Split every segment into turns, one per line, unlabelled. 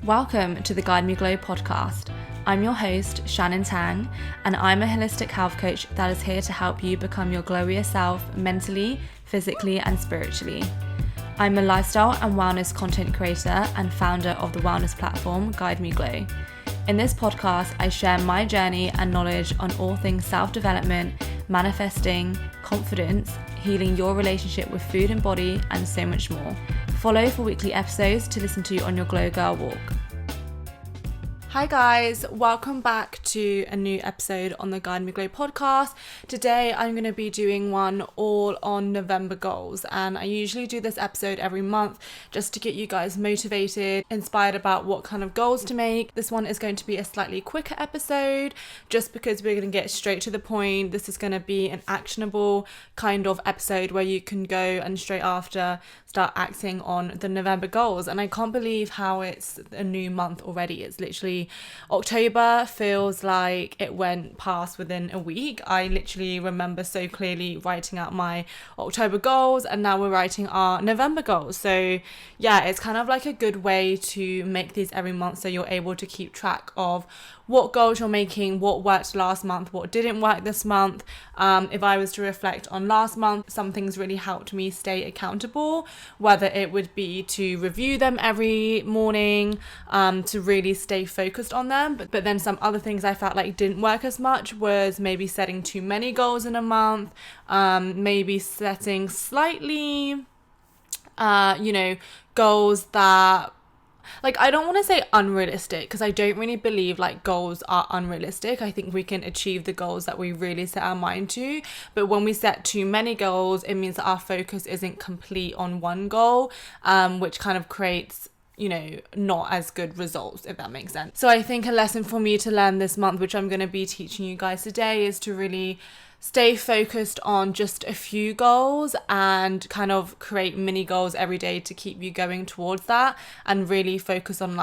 Welcome to the Guide Me Glow podcast. I'm your host, Shannon Tang, and I'm a holistic health coach that is here to help you become your glowiest self mentally, physically, and spiritually. I'm a lifestyle and wellness content creator and founder of the wellness platform Guide Me Glow. In this podcast, I share my journey and knowledge on all things self-development, manifesting, confidence, healing your relationship with food and body, and so much more. Follow for weekly episodes to listen to on your Glow Girl walk. Hi guys, welcome back to a new episode on the Guide Me Glow podcast. Today I'm going to be doing one all on November goals, and I usually do this episode every month just to get you guys motivated, inspired about what kind of goals to make. This one is going to be a slightly quicker episode just because we're going to get straight to the point. This is going to be an actionable kind of episode where you can go and straight after start acting on the November goals. And I can't believe how it's a new month already. It's literally October, feels like it went past within a week. I literally remember so clearly writing out my October goals, and now we're writing our November goals. So yeah, it's kind of like a good way to make these every month so you're able to keep track of what goals you're making, what worked last month, what didn't work this month. If I was to reflect on last month, some things really helped me stay accountable, whether it would be to review them every morning, to really stay focused on them. But then some other things I felt like didn't work as much was maybe setting too many goals in a month, maybe setting slightly, goals that, like, I don't want to say unrealistic, because I don't really believe like goals are unrealistic. I think we can achieve the goals that we really set our mind to. But when we set too many goals, it means that our focus isn't complete on one goal, which kind of creates, not as good results, if that makes sense. So I think a lesson for me to learn this month, which I'm going to be teaching you guys today, is to really stay focused on just a few goals and kind of create mini goals every day to keep you going towards that, and really focus on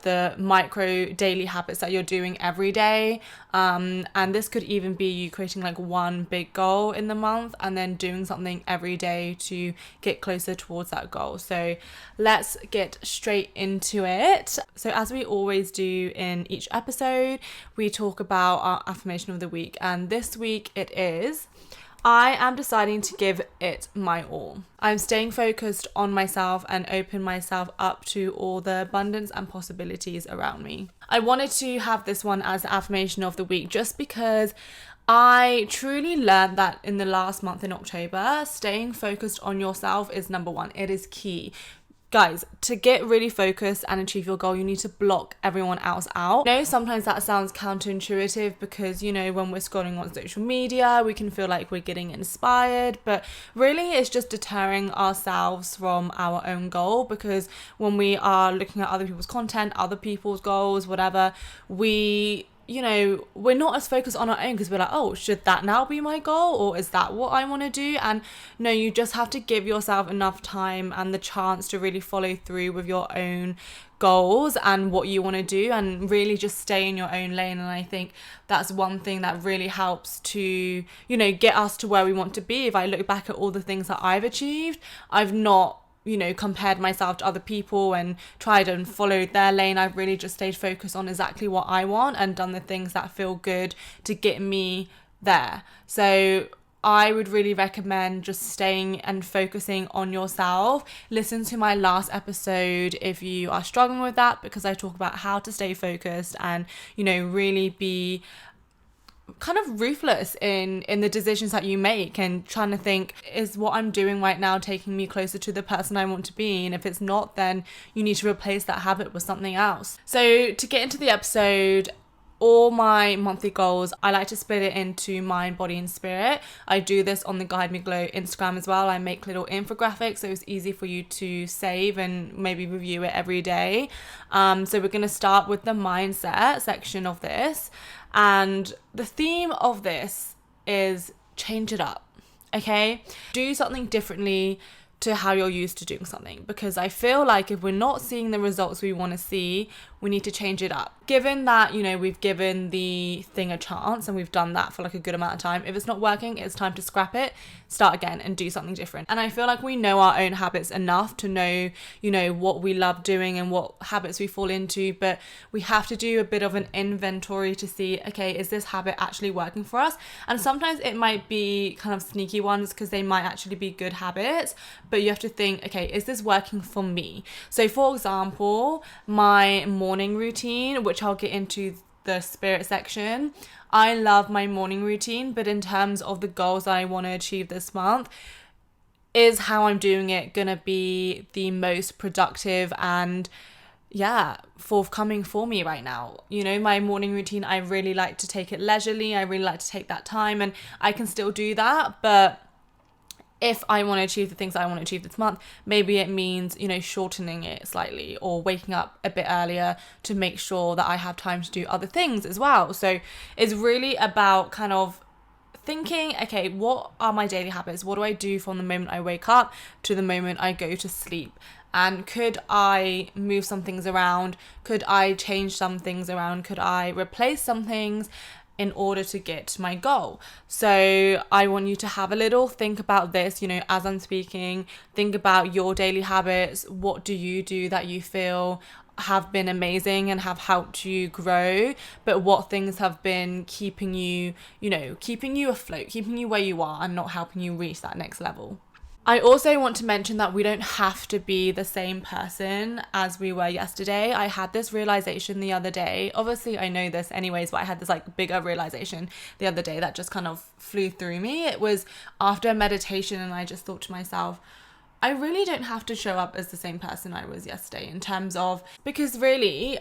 the micro daily habits that you're doing every day. And this could even be you creating like one big goal in the month and then doing something every day to get closer towards that goal. So let's get straight into it. So as we always do in each episode, we talk about our affirmation of the week. And this week it is, I am deciding to give it my all. I'm staying focused on myself and open myself up to all the abundance and possibilities around me. I wanted to have this one as the affirmation of the week just because I truly learned that in the last month in October, staying focused on yourself is number one. It is key. Guys, to get really focused and achieve your goal, you need to block everyone else out. Sometimes that sounds counterintuitive because, when we're scrolling on social media, we can feel like we're getting inspired, but really it's just deterring ourselves from our own goal, because when we are looking at other people's content, other people's goals, whatever, we're not as focused on our own, because we're like, oh, should that now be my goal, or is that what I want to do? And no, you just have to give yourself enough time and the chance to really follow through with your own goals and what you want to do, and really just stay in your own lane. And I think that's one thing that really helps to, get us to where we want to be. If I look back at all the things that I've achieved, I've not compared myself to other people and tried and followed their lane. I've really just stayed focused on exactly what I want and done the things that feel good to get me there. So I would really recommend just staying and focusing on yourself. Listen to my last episode if you are struggling with that, because I talk about how to stay focused and, really be kind of ruthless in the decisions that you make, and trying to think, is what I'm doing right now taking me closer to the person I want to be? And if it's not, then you need to replace that habit with something else. So to get into the episode, all my monthly goals, I like to split it into mind, body and spirit. I do this on the Guide Me Glow Instagram as well. I make little infographics so it's easy for you to save and maybe review it every day. So we're going to start with the mindset section of this. And the theme of this is change it up, okay? Do something differently to how you're used to doing something, because I feel like if we're not seeing the results we want to see, we need to change it up. Given that, you know, we've given the thing a chance and we've done that for like a good amount of time, if it's not working, it's time to scrap it, start again and do something different. And I feel like we know our own habits enough to know, you know, what we love doing and what habits we fall into, but we have to do a bit of an inventory to see, okay, is this habit actually working for us? And sometimes it might be kind of sneaky ones because they might actually be good habits, but you have to think, okay, is this working for me? So for example, my morning routine, which I'll get into the spirit section, I love my morning routine, but in terms of the goals that I want to achieve this month, is how I'm doing it gonna be the most productive and forthcoming for me right now? You know, my morning routine, I really like to take it leisurely, I really like to take that time, and I can still do that, but if I want to achieve the things I want to achieve this month, maybe it means, you know, shortening it slightly or waking up a bit earlier to make sure that I have time to do other things as well. So it's really about kind of thinking, okay, what are my daily habits? What do I do from the moment I wake up to the moment I go to sleep? And could I move some things around? Could I change some things around? Could I replace some things in order to get to my goal? So I want you to have a little think about this, you know, as I'm speaking. Think about your daily habits. What do you do that you feel have been amazing and have helped you grow, but what things have been keeping you, you know, keeping you afloat, keeping you where you are and not helping you reach that next level? I also want to mention that we don't have to be the same person as we were yesterday. I had this realization the other day. Obviously, I know this anyways, but I had this like bigger realization the other day that just kind of flew through me. It was after meditation, and I just thought to myself, I really don't have to show up as the same person I was yesterday, in terms of, because really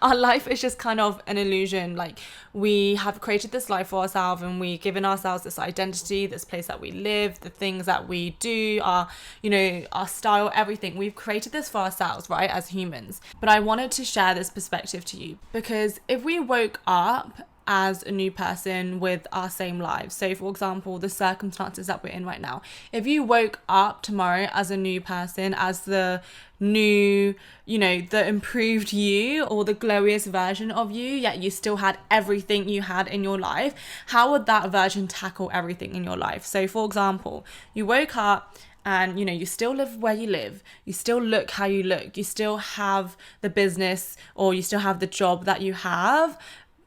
our life is just kind of an illusion. Like, we have created this life for ourselves and we've given ourselves this identity, this place that we live, the things that we do, our, you know, our style, everything. We've created this for ourselves, right, as humans. But I wanted to share this perspective to you, because if we woke up as a new person with our same lives, so for example, the circumstances that we're in right now, if you woke up tomorrow as a new person, as the new, you know, the improved you or the glowiest version of you, yet you still had everything you had in your life, how would that version tackle everything in your life? So for example, you woke up and, you know, you still live where you live, you still look how you look, you still have the business or you still have the job that you have,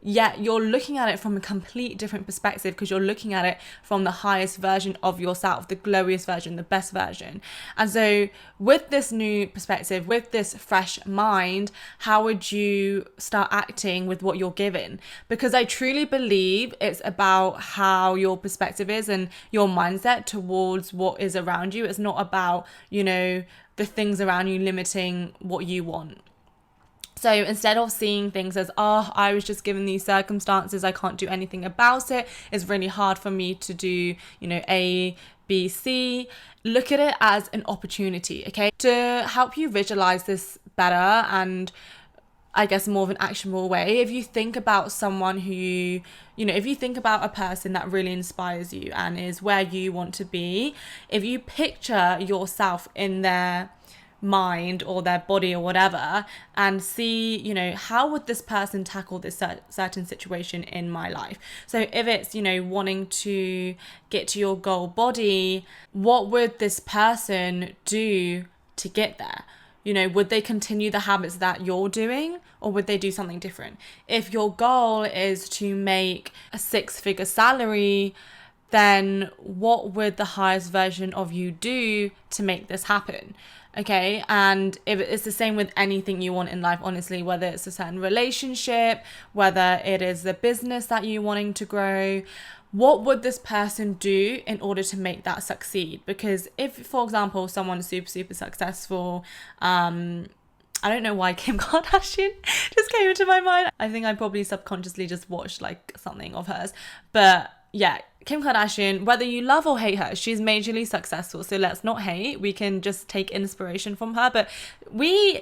yet you're looking at it from a complete different perspective, because you're looking at it from the highest version of yourself, the glowiest version, the best version. And so with this new perspective, with this fresh mind, how would you start acting with what you're given? Because I truly believe it's about how your perspective is and your mindset towards what is around you. It's not about, you know, the things around you limiting what you want. So instead of seeing things as, oh, I was just given these circumstances, I can't do anything about it, it's really hard for me to do, you know, A, B, C, look at it as an opportunity, okay? To help you visualize this better and I guess more of an actionable way, if you think about someone who you know, if you think about a person that really inspires you and is where you want to be, if you picture yourself in their mind or their body or whatever, and see, you know, how would this person tackle this certain situation in my life? So if it's, you know, wanting to get to your goal body, what would this person do to get there? You know, would they continue the habits that you're doing, or would they do something different? If your goal is to make a 6-figure salary, then what would the highest version of you do to make this happen? Okay, and if it's the same with anything you want in life, honestly, whether it's a certain relationship, whether it is the business that you're wanting to grow, what would this person do in order to make that succeed? Because if, for example, someone's super successful, I don't know why Kim Kardashian just came into my mind. I think I probably subconsciously just watched like something of hers, but yeah, Kim Kardashian, whether you love or hate her, she's majorly successful. So let's not hate. We can just take inspiration from her. But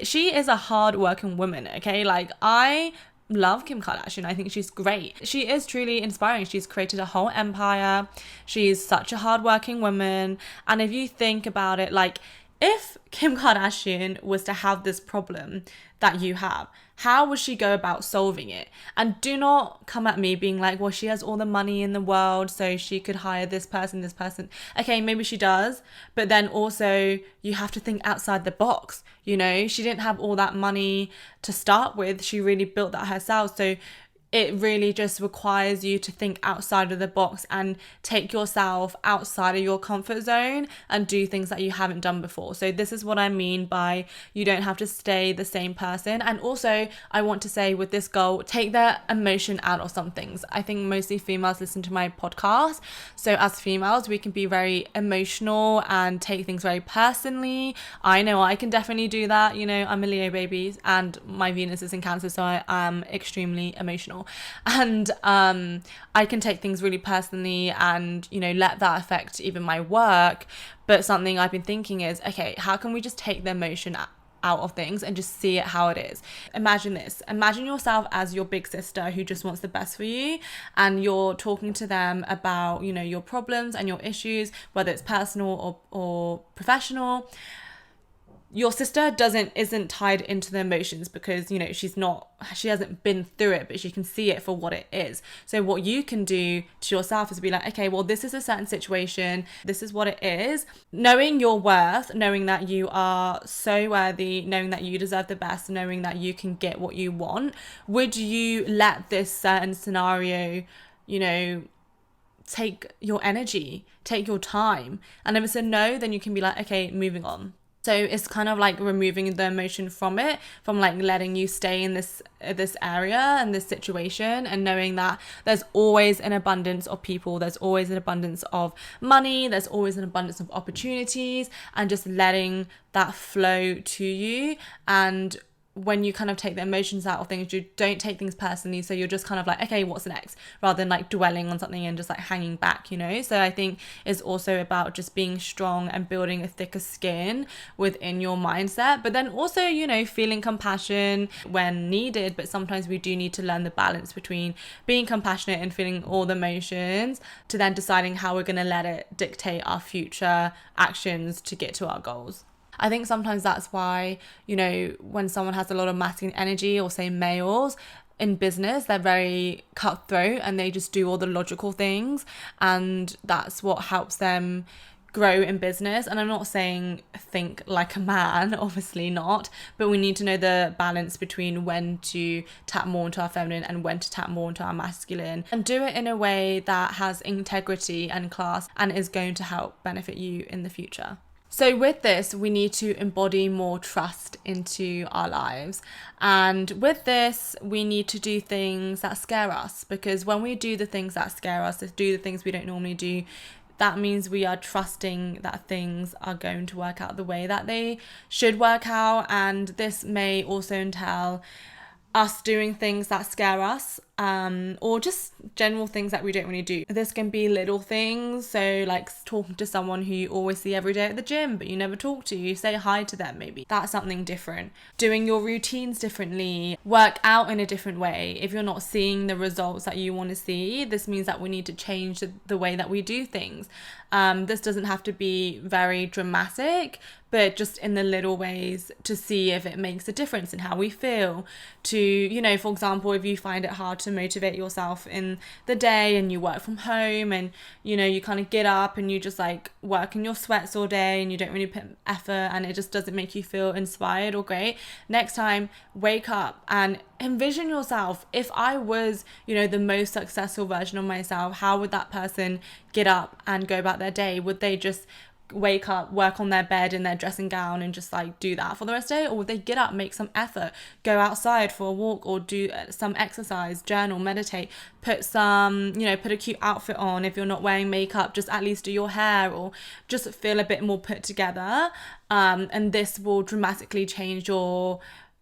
she is a hard-working woman, okay? Like, I love Kim Kardashian. I think she's great. She is truly inspiring. She's created a whole empire. She's such a hardworking woman. And if you think about it, like, if Kim Kardashian was to have this problem that you have, how would she go about solving it? And do not come at me being like, well, she has all the money in the world, so she could hire this person, this person. Okay, maybe she does, but then also you have to think outside the box. You know, she didn't have all that money to start with. She really built that herself. So it really just requires you to think outside of the box and take yourself outside of your comfort zone and do things that you haven't done before. So this is what I mean by you don't have to stay the same person. And also, I want to say with this goal, take the emotion out of some things. I think mostly females listen to my podcast. So as females, we can be very emotional and take things very personally. I know I can definitely do that. You know, I'm a Leo baby and my Venus is in Cancer, so I am extremely emotional. And I can take things really personally and, you know, let that affect even my work. But something I've been thinking is, okay, how can we just take the emotion out of things and just see it how it is? Imagine this. Imagine yourself as your big sister who just wants the best for you, and you're talking to them about, you know, your problems and your issues, whether it's personal or professional. Your sister isn't tied into the emotions because, you know, she hasn't been through it, but she can see it for what it is. So what you can do to yourself is be like, okay, well, this is a certain situation. This is what it is. Knowing your worth, knowing that you are so worthy, knowing that you deserve the best, knowing that you can get what you want. Would you let this certain scenario, you know, take your energy, take your time? And if it's a no, then you can be like, okay, moving on. So it's kind of like removing the emotion from it, from like letting you stay in this area and this situation, and knowing that there's always an abundance of people, there's always an abundance of money, there's always an abundance of opportunities, and just letting that flow to you. And when you kind of take the emotions out of things, you don't take things personally. So you're just kind of like, okay, what's next? Rather than like dwelling on something and just like hanging back, you know? So I think it's also about just being strong and building a thicker skin within your mindset. But then also, you know, feeling compassion when needed. But sometimes we do need to learn the balance between being compassionate and feeling all the emotions to then deciding how we're going to let it dictate our future actions to get to our goals. I think sometimes that's why, you know, when someone has a lot of masculine energy, or say males in business, they're very cutthroat and they just do all the logical things, and that's what helps them grow in business. And I'm not saying think like a man, obviously not, but we need to know the balance between when to tap more into our feminine and when to tap more into our masculine, and do it in a way that has integrity and class and is going to help benefit you in the future. So with this, we need to embody more trust into our lives. And with this, we need to do things that scare us, because when we do the things that scare us, do the things we don't normally do, that means we are trusting that things are going to work out the way that they should work out. And this may also entail us doing things that scare us, or just general things that we don't really do. This can be little things, so like talking to someone who you always see every day at the gym but you never talk to, you say hi to them, maybe that's something different. Doing your routines differently, work out in a different way. If you're not seeing the results that you want to see, this means that we need to change the way that we do things. This doesn't have to be very dramatic, but just in the little ways to see if it makes a difference in how we feel. To, you know, for example, if you find it hard to motivate yourself in the day and you work from home and, you know, you kind of get up and you just like work in your sweats all day and you don't really put effort and it just doesn't make you feel inspired or great, next time wake up and envision yourself. If I was, you know, the most successful version of myself, how would that person get up and go about their day? Would they just wake up, work on their bed in their dressing gown and just like do that for the rest of the day? Or would they get up, make some effort, go outside for a walk or do some exercise, journal, meditate, put a cute outfit on? If you're not wearing makeup, just at least do your hair or just feel a bit more put together. And this will dramatically change your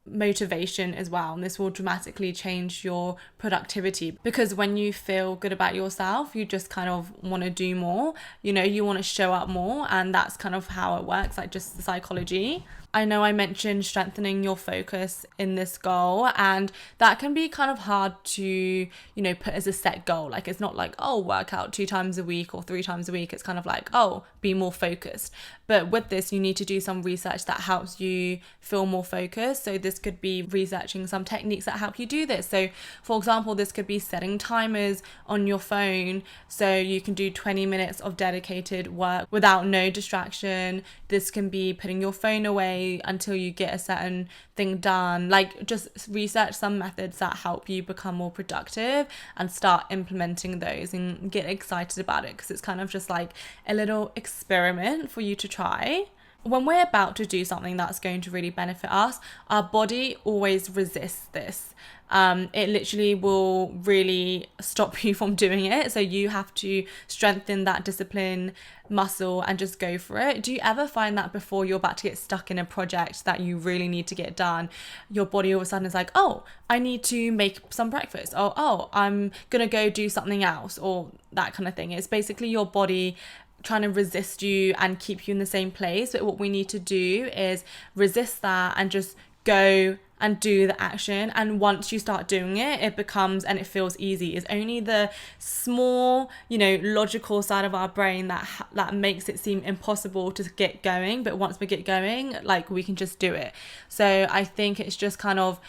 motivation as well, and this will dramatically change your productivity, because when you feel good about yourself, you just kind of want to do more, you know, you want to show up more, and that's kind of how it works, like just the psychology. I know I mentioned strengthening your focus in this goal, and that can be kind of hard to, put as a set goal. Like, it's not like, oh, work out 2 times a week or 3 times a week. It's kind of like, oh, be more focused. But with this, you need to do some research that helps you feel more focused. So this could be researching some techniques that help you do this. So for example, this could be setting timers on your phone so you can do 20 minutes of dedicated work without no distraction. This can be putting your phone away until you get a certain thing done. Like, just research some methods that help you become more productive and start implementing those and get excited about it, because it's kind of just like a little experiment for you to try. When we're about to do something that's going to really benefit us, our body always resists this. It literally will really stop you from doing it. So you have to strengthen that discipline muscle and just go for it. Do you ever find that before you're about to get stuck in a project that you really need to get done, your body all of a sudden is like, oh, I need to make some breakfast, or oh, I'm gonna go do something else, or that kind of thing. It's basically your body trying to resist you and keep you in the same place. But what we need to do is resist that and just go and do the action. And once you start doing it, it becomes, and it feels easy. It's only the small, logical side of our brain that makes it seem impossible to get going. But once we get going, like, we can just do it. So I think it's just kind of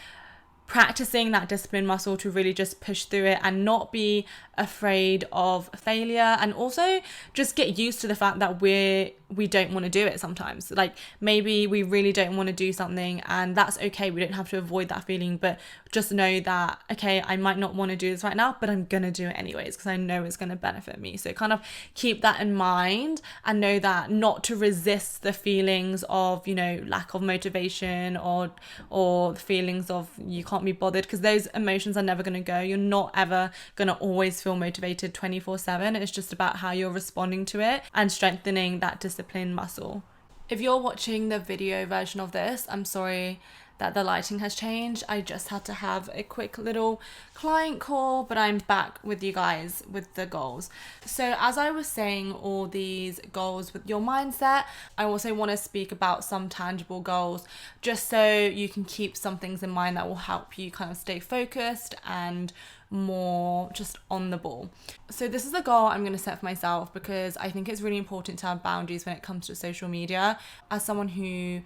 practicing that discipline muscle to really just push through it and not be afraid of failure, and also just get used to the fact that we don't want to do it sometimes. Like, maybe we really don't want to do something, and that's okay. We don't have to avoid that feeling, but just know that, okay, I might not want to do this right now, but I'm gonna do it anyways because I know it's going to benefit me. So kind of keep that in mind and know that not to resist the feelings of, lack of motivation or the feelings of you can't be bothered, because those emotions are never going to go. You're not ever going to always feel motivated 24/7. It's just about how you're responding to it and strengthening that discipline muscle. If you're watching the video version of this, I'm sorry that the lighting has changed. I just had to have a quick little client call, but I'm back with you guys with the goals. So as I was saying, all these goals with your mindset, I also want to speak about some tangible goals, just so you can keep some things in mind that will help you kind of stay focused and more just on the ball. So this is a goal I'm going to set for myself, because I think it's really important to have boundaries when it comes to social media. As someone who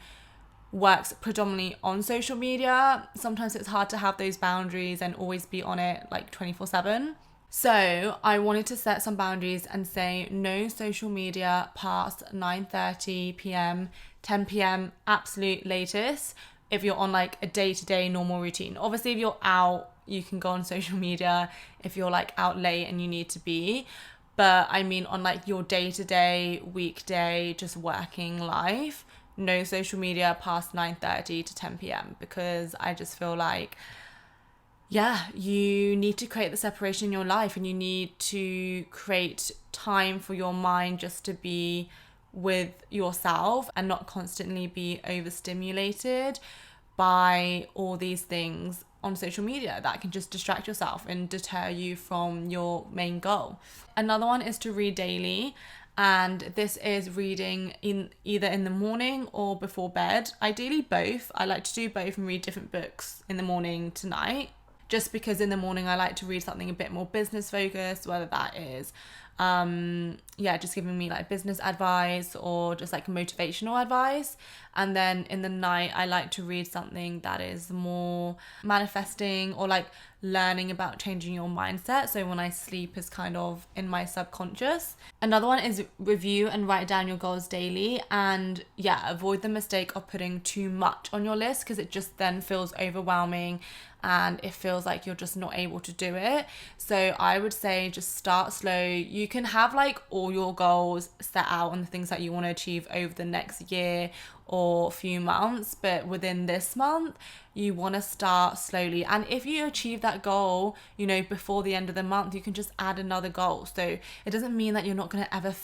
works predominantly on social media, sometimes it's hard to have those boundaries and always be on it like 24/7. So I wanted to set some boundaries and say no social media past 9:30 p.m, 10 p.m, absolute latest, if you're on like a day-to-day normal routine. Obviously, if you're out, you can go on social media if you're like out late and you need to be. But I mean, on like your day-to-day, weekday, just working life, no social media past 9:30 to 10 p.m, because I just feel like, you need to create the separation in your life, and you need to create time for your mind just to be with yourself and not constantly be overstimulated by all these things on social media that can just distract yourself and deter you from your main goal. Another one is to read daily. And this is reading either in the morning or before bed. Ideally both. I like to do both and read different books in the morning to night. Just because in the morning I like to read something a bit more business focused, whether that is just giving me like business advice or just like motivational advice. And then in the night I like to read something that is more manifesting or like learning about changing your mindset. So when I sleep is kind of in my subconscious. Another one is review and write down your goals daily, and avoid the mistake of putting too much on your list, because it just then feels overwhelming and it feels like you're just not able to do it. So I would say just start slow. You can have like all your goals set out and the things that you want to achieve over the next year or few months, but within this month you want to start slowly. And if you achieve that goal, before the end of the month, you can just add another goal. So it doesn't mean that you're not going to ever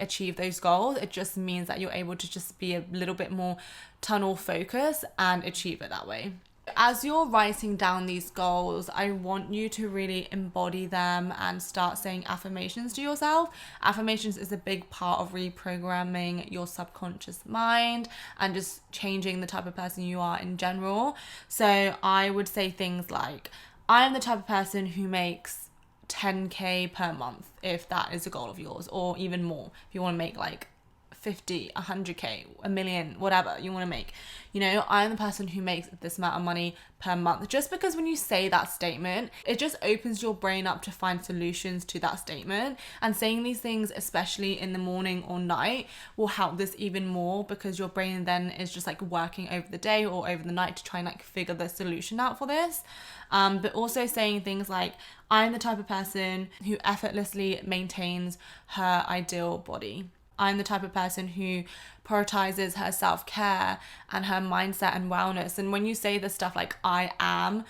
achieve those goals. It just means that you're able to just be a little bit more tunnel focused and achieve it that way. As you're writing down these goals, I want you to really embody them and start saying affirmations to yourself. Affirmations is a big part of reprogramming your subconscious mind and just changing the type of person you are in general. So I would say things like, I am the type of person who makes 10K per month, if that is a goal of yours, or even more if you want to make like 50, 100K, a million, whatever you want to make. You know, I'm the person who makes this amount of money per month. Just because when you say that statement, it just opens your brain up to find solutions to that statement. And saying these things, especially in the morning or night, will help this even more, because your brain then is just like working over the day or over the night to try and like figure the solution out for this. But also saying things like, I'm the type of person who effortlessly maintains her ideal body. I'm the type of person who prioritizes her self-care and her mindset and wellness. And when you say this stuff like, I am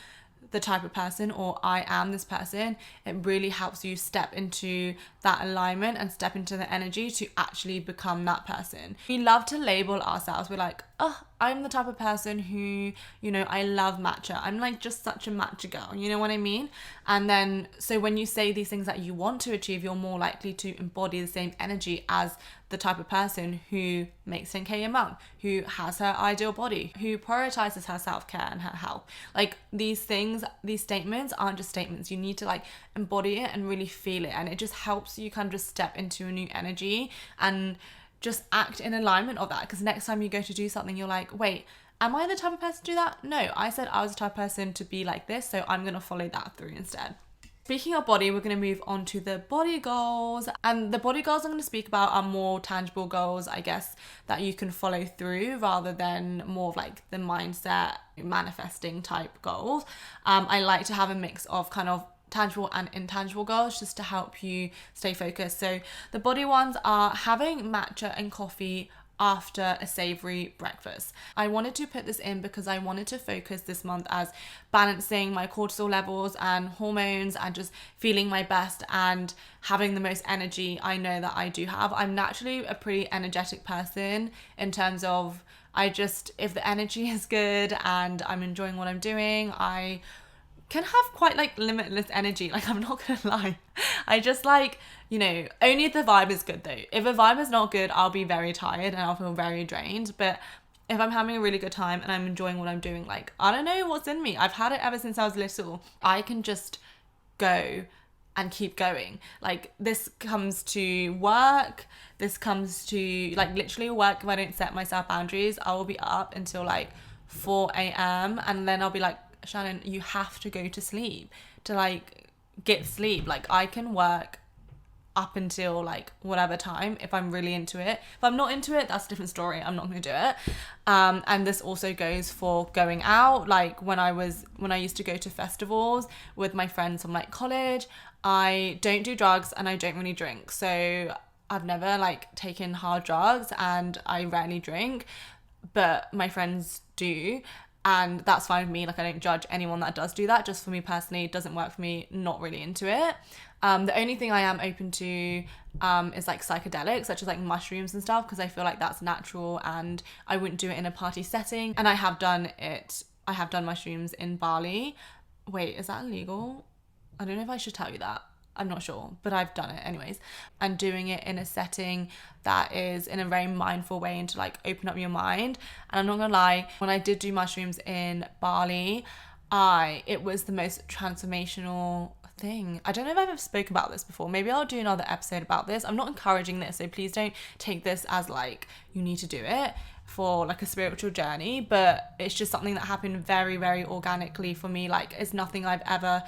the type of person, or I am this person, it really helps you step into that alignment and step into the energy to actually become that person. We love to label ourselves. We're like, oh, I'm the type of person who, you know, I love matcha. I'm like just such a matcha girl. You know what I mean? And then, so when you say these things that you want to achieve, you're more likely to embody the same energy as the type of person who makes 10K a month, who has her ideal body, who prioritizes her self-care and her health. Like these things, these statements aren't just statements. You need to like embody it and really feel it. And it just helps you kind of just step into a new energy and just act in alignment of that. Because next time you go to do something, you're like, wait, am I the type of person to do that? No, I said I was the type of person to be like this, so I'm going to follow that through instead. Speaking of body, we're going to move on to the body goals. And the body goals I'm going to speak about are more tangible goals, I guess, that you can follow through rather than more of like the mindset manifesting type goals. I like to have a mix of kind of tangible and intangible goals just to help you stay focused. So the body ones are having matcha and coffee after a savory breakfast. I wanted to put this in because I wanted to focus this month as balancing my cortisol levels and hormones and just feeling my best and having the most energy I know that I do have. I'm naturally a pretty energetic person in terms of if the energy is good and I'm enjoying what I'm doing, I can have quite like limitless energy. Like, I'm not gonna lie, I just like, you know, only if the vibe is good though. If a vibe is not good, I'll be very tired and I'll feel very drained. But if I'm having a really good time and I'm enjoying what I'm doing, like, I don't know what's in me, I've had it ever since I was little, I can just go and keep going. Like, this comes to work, this comes to like literally work. If I don't set myself boundaries, I will be up until like 4 a.m. and then I'll be like, Shannon, you have to go to sleep to like get sleep. Like, I can work up until like whatever time if I'm really into it. If I'm not into it, that's a different story. I'm not going to do it. And this also goes for going out. Like when I used to go to festivals with my friends from like college, I don't do drugs and I don't really drink. So I've never like taken hard drugs and I rarely drink, but my friends do. And that's fine with me. Like, I don't judge anyone that does do that. Just for me personally, it doesn't work for me. Not really into it. The only thing I am open to is like psychedelics, such as like mushrooms and stuff, because I feel like that's natural and I wouldn't do it in a party setting. And I have done mushrooms in Bali. Wait, is that illegal? I don't know if I should tell you that. I'm not sure, but I've done it anyways. And doing it in a setting that is in a very mindful way and to like open up your mind. And I'm not gonna lie, when I did do mushrooms in Bali, it was the most transformational thing. I don't know if I've ever spoken about this before. Maybe I'll do another episode about this. I'm not encouraging this, so please don't take this as like you need to do it for like a spiritual journey, but it's just something that happened very, very organically for me. Like, it's nothing I've ever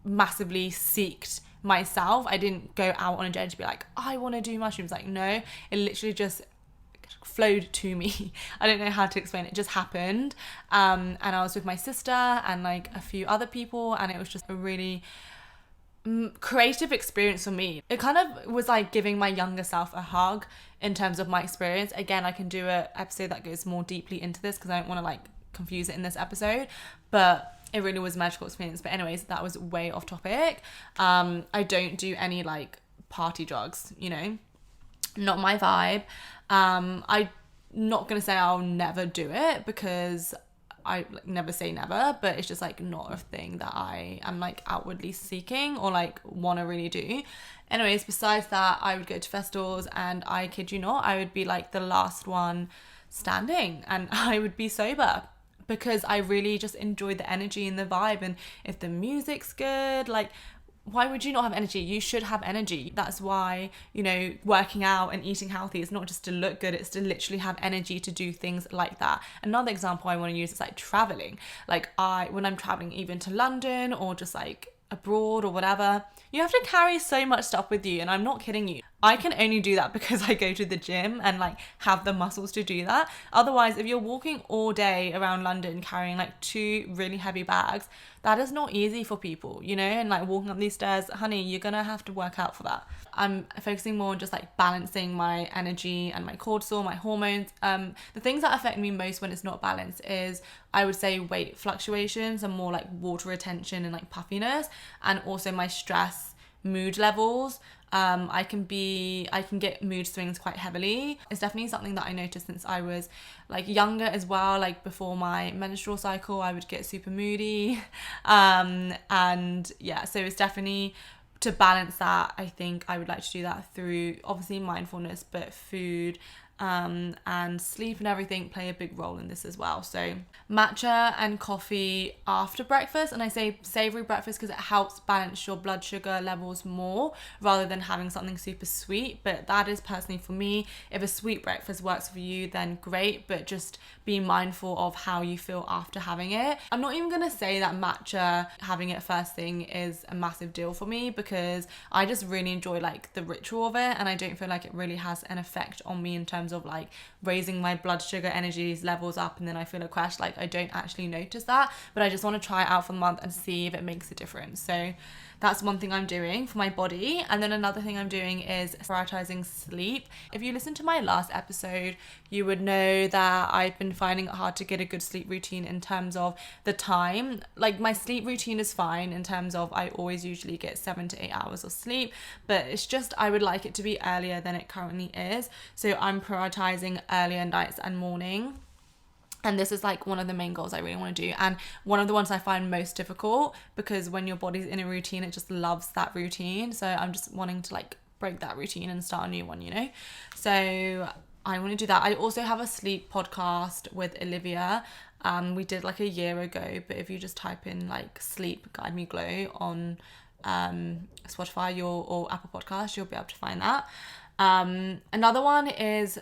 massively seeked myself. I didn't go out on a journey to be like, I want to do mushrooms. Like, no, it literally just flowed to me. I don't know how to explain it. It just happened. And I was with my sister and like a few other people, and it was just a really creative experience for me. It kind of was like giving my younger self a hug in terms of my experience. Again, I can do an episode that goes more deeply into this because I don't want to like confuse it in this episode, but it really was a magical experience. But anyways, that was way off topic. I don't do any like party drugs, you know, not my vibe. I'm not gonna say I'll never do it because I like, never say never, but it's just like not a thing that I am like outwardly seeking or like want to really do. Anyways, besides that, I would go to festivals, and I kid you not, I would be like the last one standing, and I would be sober, because I really just enjoy the energy and the vibe. And if the music's good, like, why would you not have energy? You should have energy. That's why, you know, working out and eating healthy is not just to look good, it's to literally have energy to do things like that. Another example I want to use is like traveling. Like when I'm traveling even to London or just like abroad or whatever, you have to carry so much stuff with you, and I'm not kidding you. I can only do that because I go to the gym and like have the muscles to do that. Otherwise, if you're walking all day around London carrying like 2 really heavy bags, that is not easy for people, you know, and like walking up these stairs, honey, you're gonna have to work out for that. I'm focusing more on just like balancing my energy and my cortisol, my hormones. The things that affect me most when it's not balanced is, I would say, weight fluctuations and more like water retention and like puffiness, and also my stress, mood levels. I can get mood swings quite heavily. It's definitely something that I noticed since I was like younger as well. Like before my menstrual cycle, I would get super moody. And yeah, so it's definitely to balance that. I think I would like to do that through obviously mindfulness, but food and sleep and everything play a big role in this as well. So matcha and coffee after breakfast, and I say savory breakfast because it helps balance your blood sugar levels more rather than having something super sweet. But that is personally for me. If a sweet breakfast works for you, then great, but just be mindful of how you feel after having it. I'm not even gonna say that matcha, having it first thing, is a massive deal for me, because I just really enjoy like the ritual of it, and I don't feel like it really has an effect on me in terms of like raising my blood sugar energies levels up and then I feel a crash. Like I don't actually notice that, but I just want to try it out for the month and see if it makes a difference. So that's one thing I'm doing for my body. And then another thing I'm doing is prioritizing sleep. If you listen to my last episode, you would know that I've been finding it hard to get a good sleep routine in terms of the time. Like my sleep routine is fine in terms of I always usually get 7 to 8 hours of sleep, but it's just I would like it to be earlier than it currently is. So I'm prioritizing earlier nights and morning. And this is like one of the main goals I really want to do, and one of the ones I find most difficult, because when your body's in a routine, it just loves that routine. So I'm just wanting to like break that routine and start a new one, you know? So I want to do that. I also have a sleep podcast with Olivia. We did like a year ago, but if you just type in like sleep guide me glow on Spotify or Apple Podcasts, you'll be able to find that. Another one is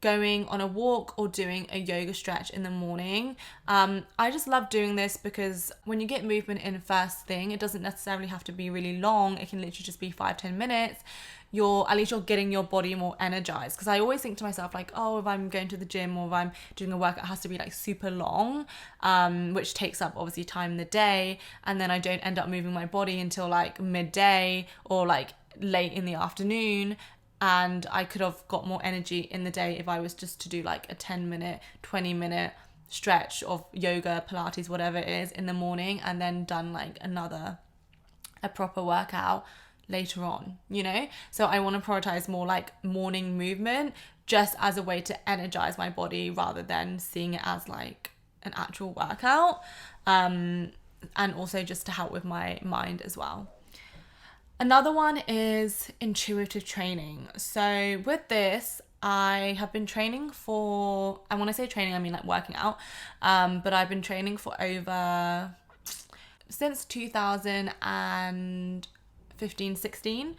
going on a walk or doing a yoga stretch in the morning. I just love doing this because when you get movement in first thing, it doesn't necessarily have to be really long. It can literally just be 5-10 minutes. At least you're getting your body more energized. Because I always think to myself like, oh, if I'm going to the gym or if I'm doing a workout, it has to be like super long, which takes up obviously time in the day, and then I don't end up moving my body until like midday or like late in the afternoon. And I could have got more energy in the day if I was just to do like a 10-minute, 20-minute stretch of yoga, Pilates, whatever it is in the morning, and then done like a proper workout later on, you know? So I want to prioritize more like morning movement just as a way to energize my body rather than seeing it as like an actual workout. And also just to help with my mind as well. Another one is intuitive training. So with this, I have been training for, I want to say training, I mean like working out, but I've been training for since 2015, 16.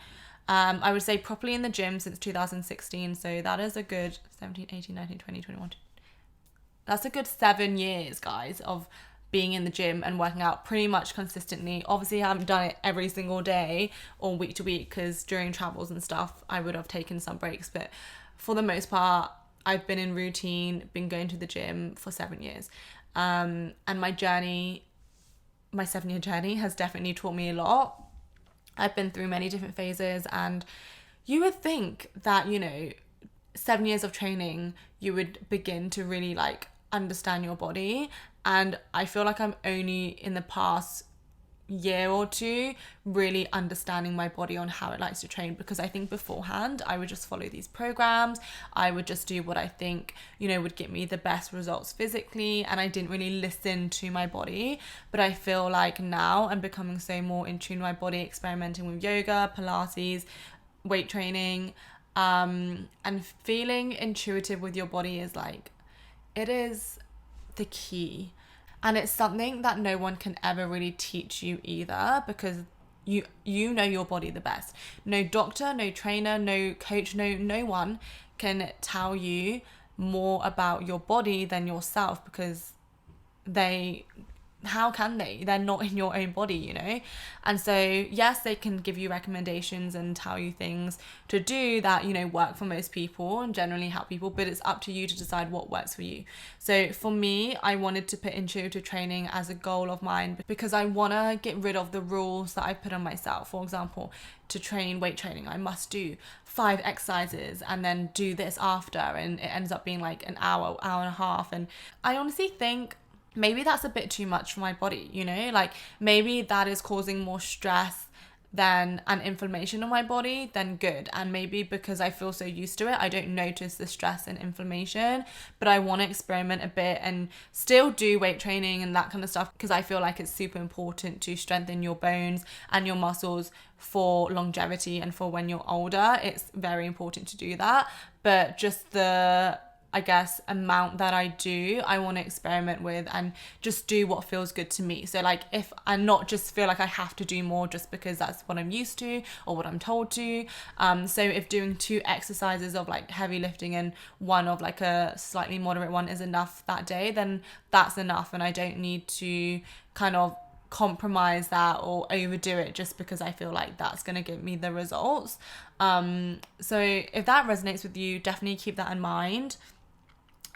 I would say properly in the gym since 2016. So that is a good 17, 18, 19, 20, 21. That's a good 7 years, guys, of being in the gym and working out pretty much consistently. Obviously, I haven't done it every single day or week to week because during travels and stuff, I would have taken some breaks. But for the most part, I've been in routine, been going to the gym for 7 years. And my 7-year journey has definitely taught me a lot. I've been through many different phases, and you would think that, 7 years of training, you would begin to really like understand your body. And I feel like I'm only in the past, year or two really understanding my body on how it likes to train, because I think beforehand I would just follow these programs. I would just do what I think, you know, would get me the best results physically, and I didn't really listen to my body. But I feel like now I'm becoming so more in tune with my body, experimenting with yoga, Pilates, weight training, and feeling intuitive with your body is like, it is the key. And it's something that no one can ever really teach you either, because you know your body the best. No doctor, no trainer, no coach, no one can tell you more about your body than yourself, because how can they? They're not in your own body, you know? And so, yes, they can give you recommendations and tell you things to do that, you know, work for most people and generally help people, but it's up to you to decide what works for you. So for me, I wanted to put intuitive training as a goal of mine because I want to get rid of the rules that I put on myself. For example, to train weight training, I must do 5 exercises and then do this after, and it ends up being like an hour and a half. And I honestly think maybe that's a bit too much for my body, you know, like maybe that is causing more stress and inflammation in my body than good. And maybe because I feel so used to it, I don't notice the stress and inflammation, but I want to experiment a bit and still do weight training and that kind of stuff, because I feel like it's super important to strengthen your bones and your muscles for longevity and for when you're older. It's very important to do that. But just the, I guess, amount that I do, I want to experiment with and just do what feels good to me. So like, if I not just feel like I have to do more just because that's what I'm used to or what I'm told to. So if doing 2 exercises of like heavy lifting and one of like a slightly moderate one is enough that day, then that's enough, and I don't need to kind of compromise that or overdo it just because I feel like that's going to give me the results. So if that resonates with you, definitely keep that in mind.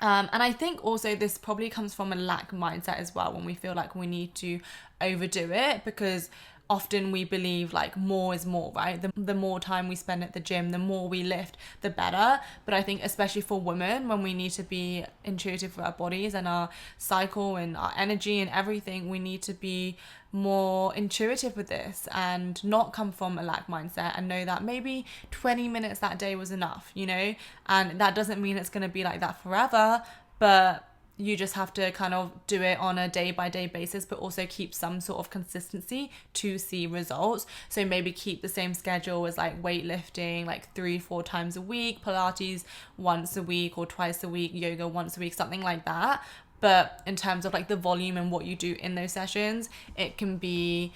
And I think also this probably comes from a lack mindset as well, when we feel like we need to overdo it, because often we believe like more is more, right? The more time we spend at the gym, the more we lift, the better. But I think especially for women, when we need to be intuitive with our bodies and our cycle and our energy and everything, we need to be more intuitive with this and not come from a lack mindset, and know that maybe 20 minutes that day was enough, you know? And that doesn't mean it's going to be like that forever, but you just have to kind of do it on a day-by-day basis, but also keep some sort of consistency to see results. So maybe keep the same schedule as like weightlifting, like 3-4 times a week, Pilates once a week or twice a week, yoga once a week, something like that. But in terms of like the volume and what you do in those sessions, it can be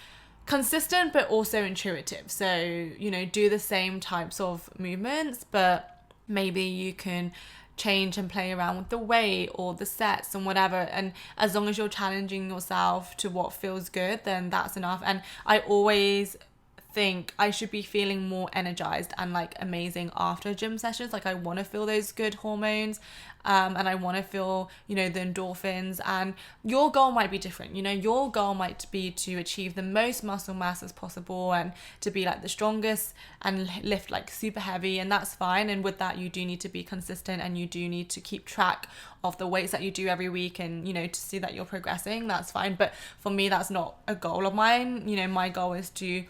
consistent but also intuitive. So, you know, do the same types of movements, but maybe you can change and play around with the weight or the sets and whatever, and as long as you're challenging yourself to what feels good, then that's enough. And I always think I should be feeling more energized and like amazing after gym sessions. Like I want to feel those good hormones, and I want to feel, you know, the endorphins. And your goal might be different, you know, your goal might be to achieve the most muscle mass as possible and to be like the strongest and lift like super heavy, and that's fine. And with that, you do need to be consistent and you do need to keep track of the weights that you do every week, and, you know, to see that you're progressing. That's fine. But for me, that's not a goal of mine. You know, my goal is to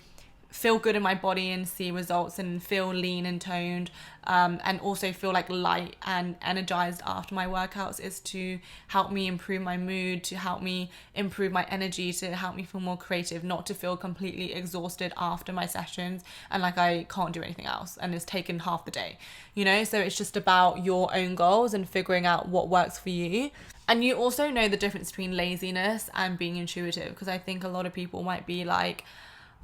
feel good in my body and see results and feel lean and toned, and also feel like light and energized after my workouts, is to help me improve my mood, to help me improve my energy, to help me feel more creative, not to feel completely exhausted after my sessions and like I can't do anything else and it's taken half the day, you know? So it's just about your own goals and figuring out what works for you. And you also know the difference between laziness and being intuitive, because I think a lot of people might be like,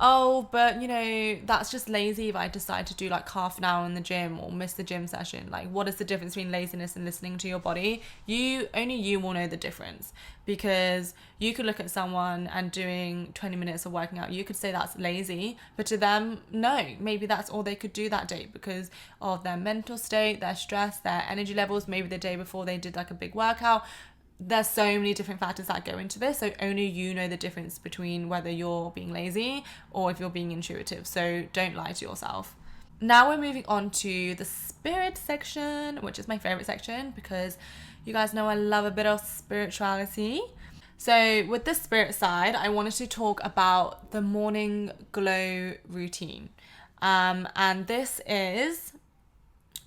oh, but you know, that's just lazy if I decide to do like half an hour in the gym or miss the gym session. Like, what is the difference between laziness and listening to your body? Only you will know the difference, because you could look at someone and doing 20 minutes of working out, you could say that's lazy, but to them, no, maybe that's all they could do that day because of their mental state, their stress, their energy levels, maybe the day before they did like a big workout. There's so many different factors that go into this, so only you know the difference between whether you're being lazy or if you're being intuitive. So don't lie to yourself. Now we're moving on to the spirit section, which is my favorite section because you guys know I love a bit of spirituality. So with the spirit side, I wanted to talk about the morning glow routine. And this is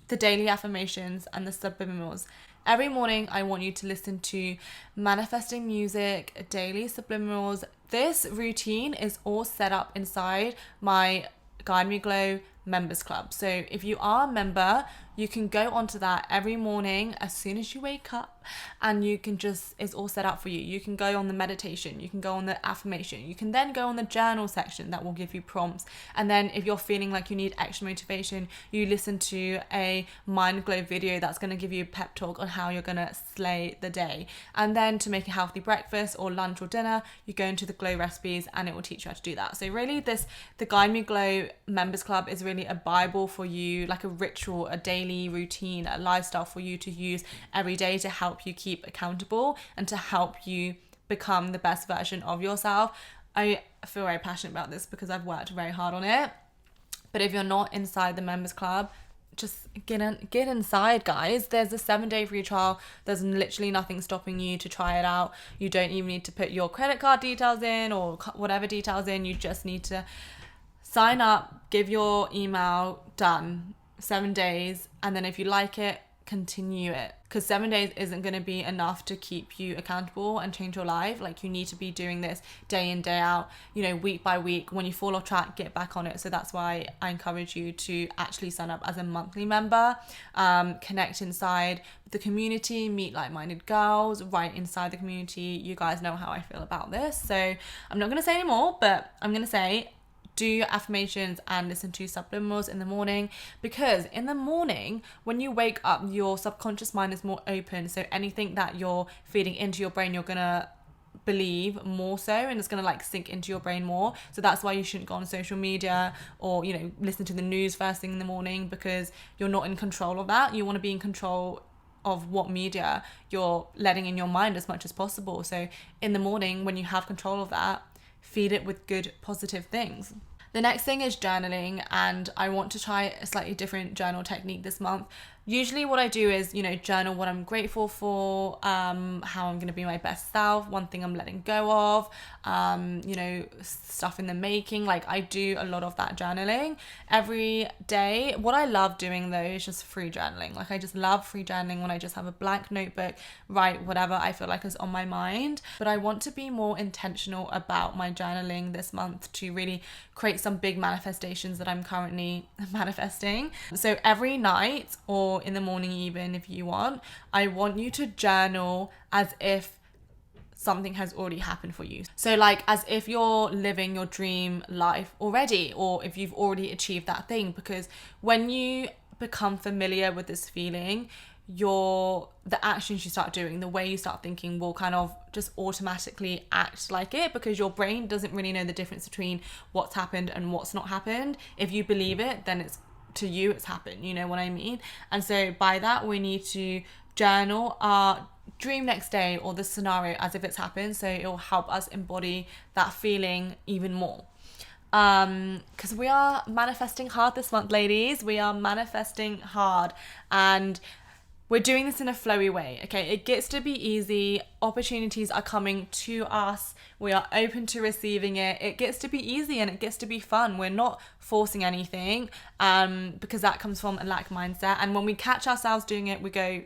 the daily affirmations and the subliminals. Every morning, I want you to listen to manifesting music, daily subliminals. This routine is all set up inside my Guide Me Glow members club. So if you are a member, you can go onto that every morning as soon as you wake up, and you can just, it's all set up for you. You can go on the meditation, you can go on the affirmation, you can then go on the journal section that will give you prompts. And then if you're feeling like you need extra motivation, you listen to a mind glow video that's going to give you a pep talk on how you're going to slay the day. And then to make a healthy breakfast or lunch or dinner, you go into the glow recipes and it will teach you how to do that. So really the Guide Me Glow members club is really a Bible for you, like a ritual, a daily routine, a lifestyle for you to use every day to help you keep accountable and to help you become the best version of yourself. I feel very passionate about this because I've worked very hard on it. But if you're not inside the members club, just get inside, guys. There's a 7-day free trial. There's literally nothing stopping you to try it out. You don't even need to put your credit card details in or whatever details in. You just need to sign up, give your email, done. 7 days, and then if you like it, continue it, because 7 days isn't going to be enough to keep you accountable and change your life. Like, you need to be doing this day in, day out, week by week. When you fall off track, get back on it. So that's why I encourage you to actually sign up as a monthly member, connect inside the community, meet like-minded girls right inside the community. You guys know how I feel about this, so I'm not going to say any more, but I'm going to say do your affirmations and listen to subliminals in the morning, because in the morning when you wake up, your subconscious mind is more open. So anything that you're feeding into your brain, you're gonna believe more so, and it's gonna sink into your brain more. So that's why you shouldn't go on social media or listen to the news first thing in the morning, because you're not in control of that. You want to be in control of what media you're letting in your mind as much as possible. So in the morning, when you have control of that, feed it with good positive things. The next thing is journaling, and I want to try a slightly different journal technique this month. Usually what I do is, journal what I'm grateful for, how I'm going to be my best self, one thing I'm letting go of, stuff in the making. I do a lot of that journaling every day. What I love doing though is just free journaling. I just love free journaling when I just have a blank notebook, write whatever I feel like is on my mind. But I want to be more intentional about my journaling this month to really create some big manifestations that I'm currently manifesting. So every night, or in the morning even if you want, I want you to journal as if something has already happened for you. So as if you're living your dream life already, or if you've already achieved that thing. Because when you become familiar with this feeling, the actions you start doing, the way you start thinking will kind of just automatically act like it, because your brain doesn't really know the difference between what's happened and what's not happened. If you believe it, then it's to you, it's happened. You know what I mean? And so by that, we need to journal our dream next day or the scenario as if it's happened, so it will help us embody that feeling even more. Because we are manifesting hard this month, ladies. We are manifesting hard, and we're doing this in a flowy way, okay? It gets to be easy. Opportunities are coming to us. We are open to receiving it. It gets to be easy and it gets to be fun. We're not forcing anything, because that comes from a lack mindset. And when we catch ourselves doing it, we go,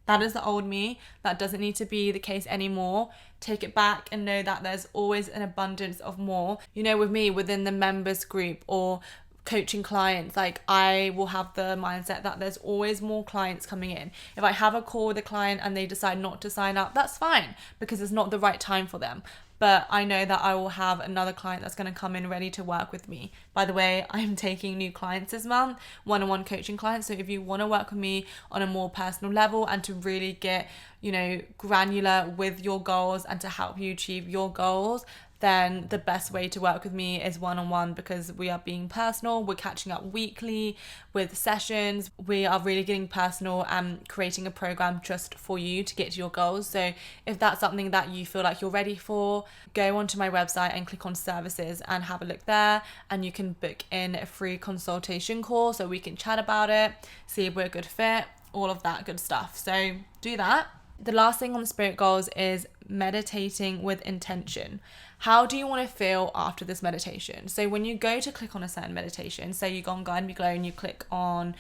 that is the old me. That doesn't need to be the case anymore. Take it back and know that there's always an abundance of more. With me, within the members group or coaching clients, I will have the mindset that there's always more clients coming in. If I have a call with a client and they decide not to sign up, that's fine, because it's not the right time for them. But I know that I will have another client that's going to come in ready to work with me. By the way, I'm taking new clients this month, one-on-one coaching clients. So if you want to work with me on a more personal level and to really get, granular with your goals and to help you achieve your goals, then the best way to work with me is one-on-one, because we are being personal. We're catching up weekly with sessions. We are really getting personal and creating a program just for you to get to your goals. So if that's something that you feel like you're ready for, go onto my website and click on services and have a look there, and you can book in a free consultation call so we can chat about it, see if we're a good fit, all of that good stuff. So do that. The last thing on the spirit goals is meditating with intention. How do you want to feel after this meditation? So when you go to click on a certain meditation, say you go on Guide Me Glow and you click on,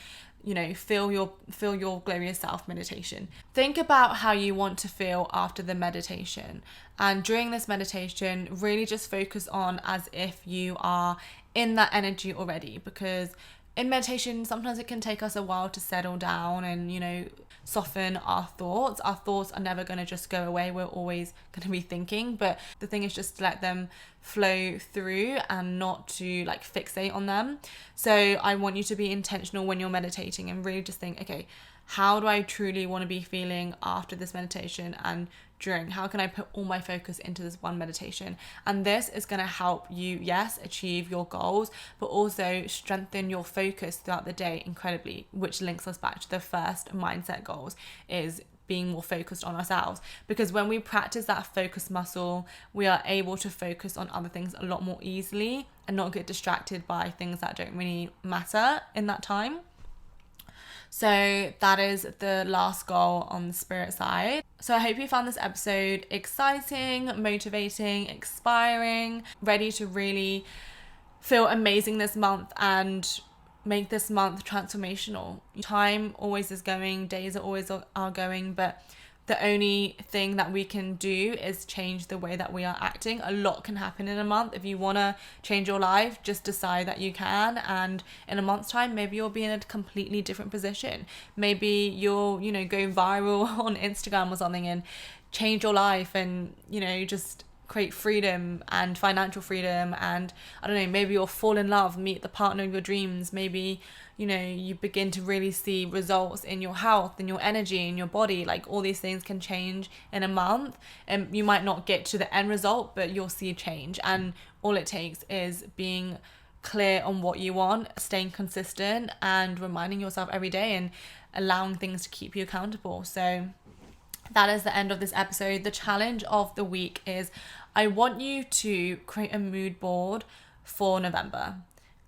feel your glowiest self meditation. Think about how you want to feel after the meditation. And during this meditation, really just focus on as if you are in that energy already, because in meditation, sometimes it can take us a while to settle down and, soften our thoughts. Our thoughts are never going to just go away. We're always going to be thinking. But the thing is just to let them flow through and not to fixate on them. So I want you to be intentional when you're meditating and really just think, okay, how do I truly want to be feeling after this meditation and during? How can I put all my focus into this one meditation? And this is going to help you, yes, achieve your goals, but also strengthen your focus throughout the day incredibly, which links us back to the first mindset goals, is being more focused on ourselves. Because when we practice that focus muscle, we are able to focus on other things a lot more easily and not get distracted by things that don't really matter in that time. So that is the last goal on the spirit side. So I hope you found this episode exciting, motivating, inspiring, ready to really feel amazing this month and make this month transformational. Time always is going, days always are going, but the only thing that we can do is change the way that we are acting. A lot can happen in a month. If you want to change your life, just decide that you can. And in a month's time, maybe you'll be in a completely different position. Maybe you'll, go viral on Instagram or something and change your life and, just create freedom and financial freedom. And I don't know, maybe you'll fall in love, meet the partner of your dreams. Maybe you begin to really see results in your health, in your energy, in your body. All these things can change in a month, and you might not get to the end result, but you'll see change. And all it takes is being clear on what you want, staying consistent, and reminding yourself every day and allowing things to keep you accountable. So that is the end of this episode. The challenge of the week is I want you to create a mood board for November.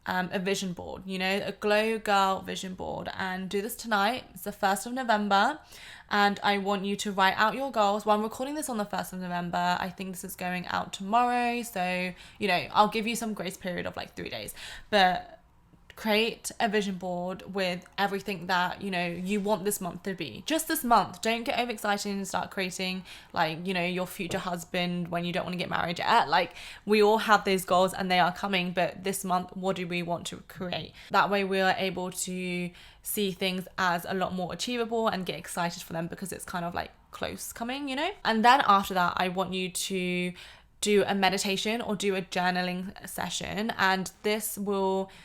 A vision board, a Glow Girl vision board, and do this tonight. It's the 1st of November, and I want you to write out your goals. Well, I'm recording this on the 1st of November. I think this is going out tomorrow, so I'll give you some grace period of 3 days, but create a vision board with everything that you want this month to be. Just this month. Don't get overexcited and start creating your future husband when you don't want to get married yet. We all have those goals and they are coming, but this month, what do we want to create? That way we are able to see things as a lot more achievable and get excited for them because it's kind of close coming, And then after that, I want you to do a meditation or do a journaling session, and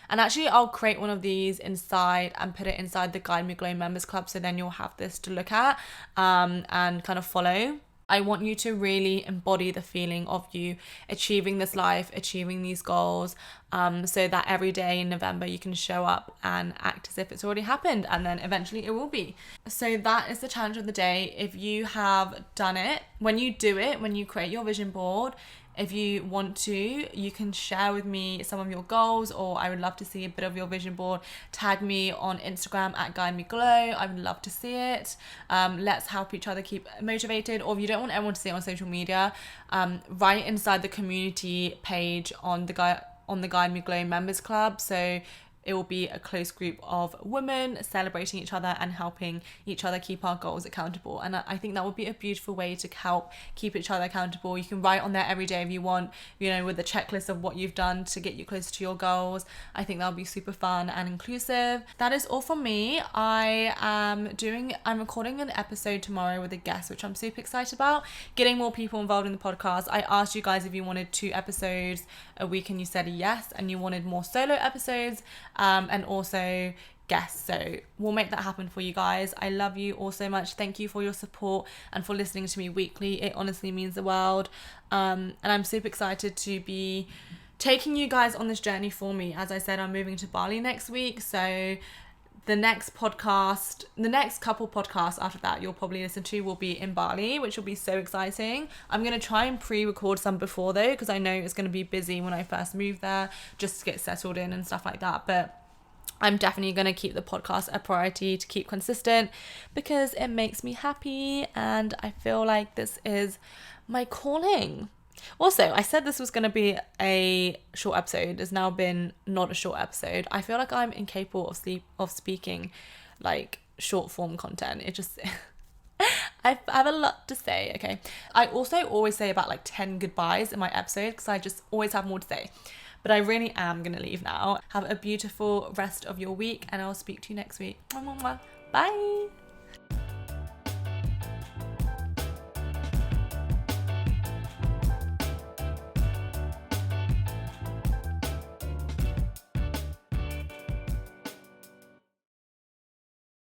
actually I'll create one of these inside and put it inside the Guide Me Glow members club, so then you'll have this to look at and kind of follow. I want you to really embody the feeling of you achieving this life, achieving these goals, so that every day in November you can show up and act as if it's already happened, and then eventually it will be. So that is the challenge of the day. If you have done it, when you create your vision board, if you want to, you can share with me some of your goals, or I would love to see a bit of your vision board. Tag me on Instagram at Guide Me Glow. I would love to see it. Let's help each other keep motivated. Or if you don't want everyone to see it on social media, write inside the community page on the Guide Me Glow members club. So it will be a close group of women celebrating each other and helping each other keep our goals accountable. And I think that would be a beautiful way to help keep each other accountable. You can write on there every day if you want, with a checklist of what you've done to get you closer to your goals. I think that would be super fun and inclusive. That is all from me. I'm recording an episode tomorrow with a guest, which I'm super excited about. Getting more people involved in the podcast. I asked you guys if you wanted 2 episodes a week and you said yes, and you wanted more solo episodes. And also guests. So we'll make that happen for you guys. I love you all so much. Thank you for your support and for listening to me weekly. It honestly means the world. And I'm super excited to be taking you guys on this journey for me. As I said, I'm moving to Bali next week. So the next couple podcasts after that you'll probably listen to will be in Bali, which will be so exciting. I'm going to try and pre-record some before though, because I know it's going to be busy when I first move there, just to get settled in and stuff like that. But I'm definitely going to keep the podcast a priority to keep consistent because it makes me happy and I feel like this is my calling. Also, I said this was going to be a short episode. It's now been not a short episode. I feel like I'm incapable of speaking like short form content. It just... I have a lot to say, okay? I also always say about like 10 goodbyes in my episode because I just always have more to say. But I really am going to leave now. Have a beautiful rest of your week and I'll speak to you next week. Bye!